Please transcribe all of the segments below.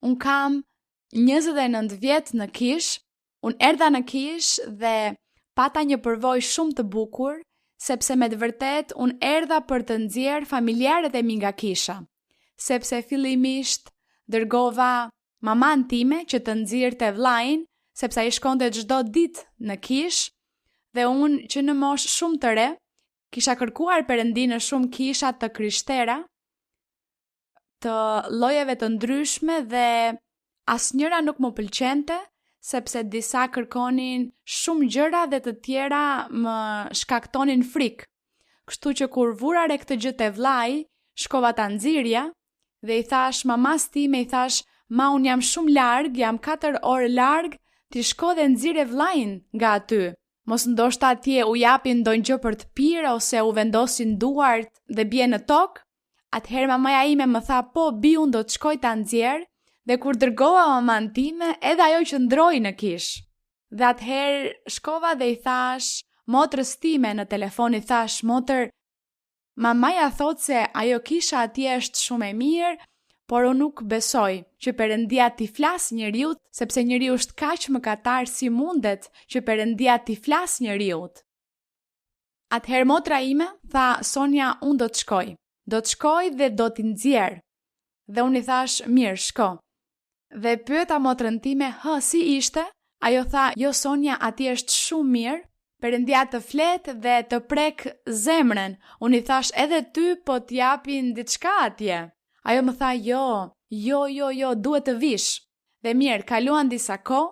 unë kam 29 vjet në Kish, unë erdha në Kish dhe pata një përvojë shumë të bukur, sepse me të vërtet unë erdha për të nxjerrë familjarët e mi nga Kisha, sepse fillimisht dërgova maman time që të nxirrte vllain, sepse ai shkonte çdo ditë në Kish, dhe unë që në moshë shumë të re, kisha kërkuar Perëndi në shumë kisha të krishtera, të llojeve të ndryshme dhe asnjëra nuk më pëlqente, sepse disa kërkonin shumë gjëra dhe të tjera më shkaktonin frikë. Kështu që kur vura re këtë gjë te vllai, shkova ta nxirja dhe i thash mamas time, i thash, ma unë jam shumë larg, jam 4 orë larg, ti shko dhe nxirje vllain nga aty. Mos ndoshta atje u japin ndonjë gjë për të pirë ose u vendosin duart dhe bie në tokë. Atëherë mamaja ime më tha, po bi unë do të shkoj ta nxjerr, dhe kur dërgova maman time, edhe ajo qëndroi në Kish. Dhe atëherë shkova dhe i thash motrës time në telefon, i thash, motër, mamaja thot se ajo kisha atje është shumë e mirë, por unë nuk besoj që Perëndia t'i flas njeriut, sepse njeriu është kaq mëkatar, si mundet që Perëndia t'i flas njeriut. Atëherë motra ime tha, Sonja, unë do të shkoj. Do të shkoj dhe do t'i nxjerr. Dhe unë i thash, mirë, shko. Dhe pyeta motrën time, si ishte? Ajo tha, jo Sonja, atje është shumë mirë, Perëndia të flet dhe të prek zemrën. Unë i thash, edhe ty po t'japin diçka atje. Ajo më tha, jo, duhet të vish. Dhe mirë, kaluan disa kohë,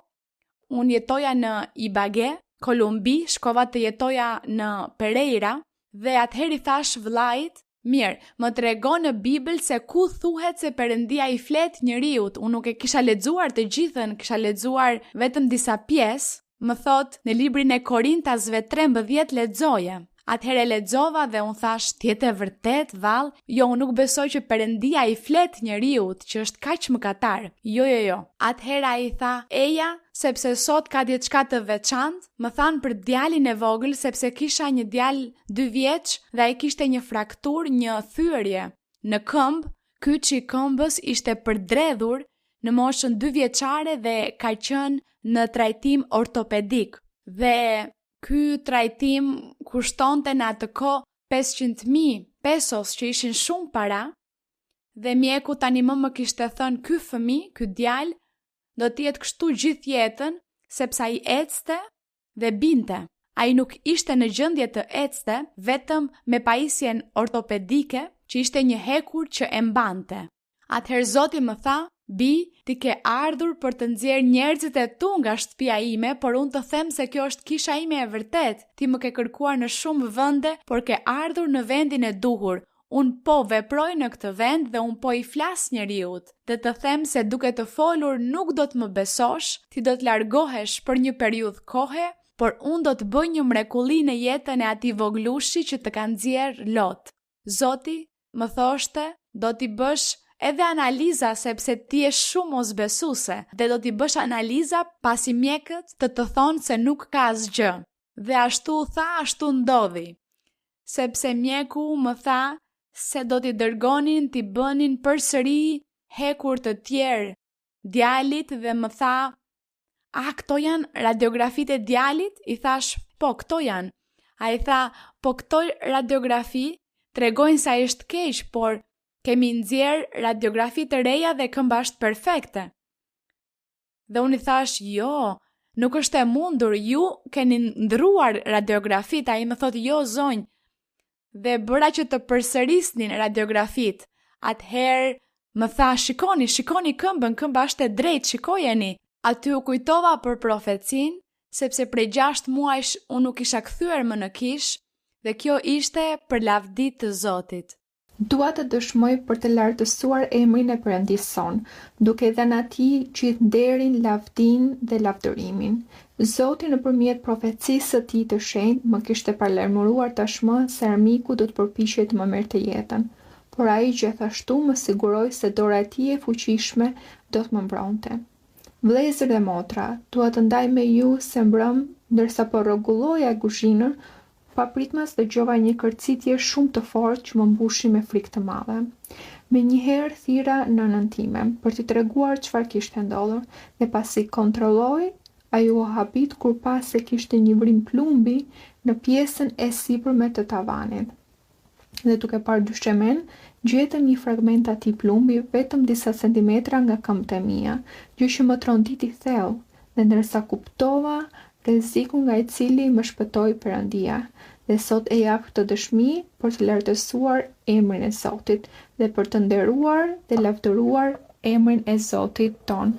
unë jetoja në Ibage, Kolumbi, shkova të jetoja në Pereira, dhe atëherë i thash vllait, mirë, më tregon në Bibël se ku thuhet se Perëndia i flet njeriut. Unë nuk e kisha lexuar të gjithën, kisha lexuar vetëm disa pjesë. Më thot, në librin e Korintasve 13 lexoje. Atëherë lexova dhe unë thash, tjetë e vërtet, vallë? Jo, unë nuk besoj që Perëndia i flet njeriut që është kaq mëkatar. Jo. Atëherë ai tha, eja, sepse sot ka diçka të veçantë, më than për djalin e vogël, sepse kisha një djalë 2 vjeç dhe ai kishte një frakturë, një thyerje në këmbë. Kyçi i këmbës ishte përdredhur në moshën 2 vjeçare dhe ka qenë në trajtim ortopedik. Dhe ky trajtim kushtonte në atë kohë 500.000 pesos, që ishin shumë para, dhe mjeku tani më kishte thënë, ky fëmijë, ky djalë, do të jetë kështu gjithë jetën, sepse ai ecte dhe binte. Ai nuk ishte në gjendje të ecte, vetëm me pajisjen ortopedike, që ishte një hekur që e mbante. Atëherë Zoti më tha, bi, ti ke ardhur për të nxjerrë njerëzit e tu nga shtëpia ime, por unë të them se kjo është kisha ime e vërtet. Ti më ke kërkuar në shumë vende, por ke ardhur në vendin e duhur. Unë po veproj në këtë vend dhe unë po i flas njeriut. Dhe të them se duke të folur nuk do të më besosh, ti do të largohesh për një periudhë kohe, por unë do të bëj një mrekulli në jetën e atij voglushi që të ka nxjerr Lot. Zoti më thoshte, do t'i bësh edhe analiza, sepse ti je shumë mosbesuese, dhe do t'i bësh analiza pasi mjekët të thonë se nuk ka asgjë. Dhe ashtu tha, ashtu ndodhi. Sepse mjeku më tha se do t'i dërgonin t'i bënin përsëri hekur të tjerë djalit dhe më tha, këto janë radiografitë e djalit? I thash, po, këto janë. A i tha, po këto radiografi tregojnë se ai është keq, por kemi nxjerr radiografi të reja dhe këmba është perfekte. Dhe unë i thash, jo, nuk është e mundur, ju keni ndruar radiografit. Ai më thot, jo zonjë, dhe bëra që të përsërisnin radiografit. Atëherë më tha, shikoni këmbën, këmba është e drejtë, shikojeni. Aty u kujtova për profecin, sepse prej 6 muajsh unë nuk isha kthyer më në Kish, dhe kjo ishte për lavdi të Zotit. Dua të dëshmoj për të lartësuar emrin e Perëndisë son, duke dhënë atij gjithë nderin, lavdinë dhe lavdërimin. Zoti nëpërmjet profecisë së tij të shenjtë më kishte paralajmëruar tashmë se armiku do të përpiqej të më merrte jetën, por ai gjithashtu më siguroi se dora e tij e fuqishme do të më mbronte. Vëllezër dhe motra, dua të ndaj me ju se mbrëm, ndërsa po rregulloja kuzhinën, papritmas dëgjova një kërcitje shumë të fortë që më mbushi me frikë të madhe. Menjëherë thira nënën time për t'i treguar çfarë kishte ndodhur dhe pasi kontrolloi, ajo u habit kur pa se kishte një vrim plumbi në pjesën e sipërme të tavanit. Dhe duke parë dyshemen, gjetëm një fragment atij plumbi vetëm disa centimetra nga këmbët e mia, gjë që më tronditi thellë, dhe ndërsa kuptova rrezikun nga I cili më shpëtoi Perëndia, dhe sot e jap këtë dëshmi për të lartësuar emrin e Zotit dhe për të nderuar dhe lavdëruar emrin e Zotit ton.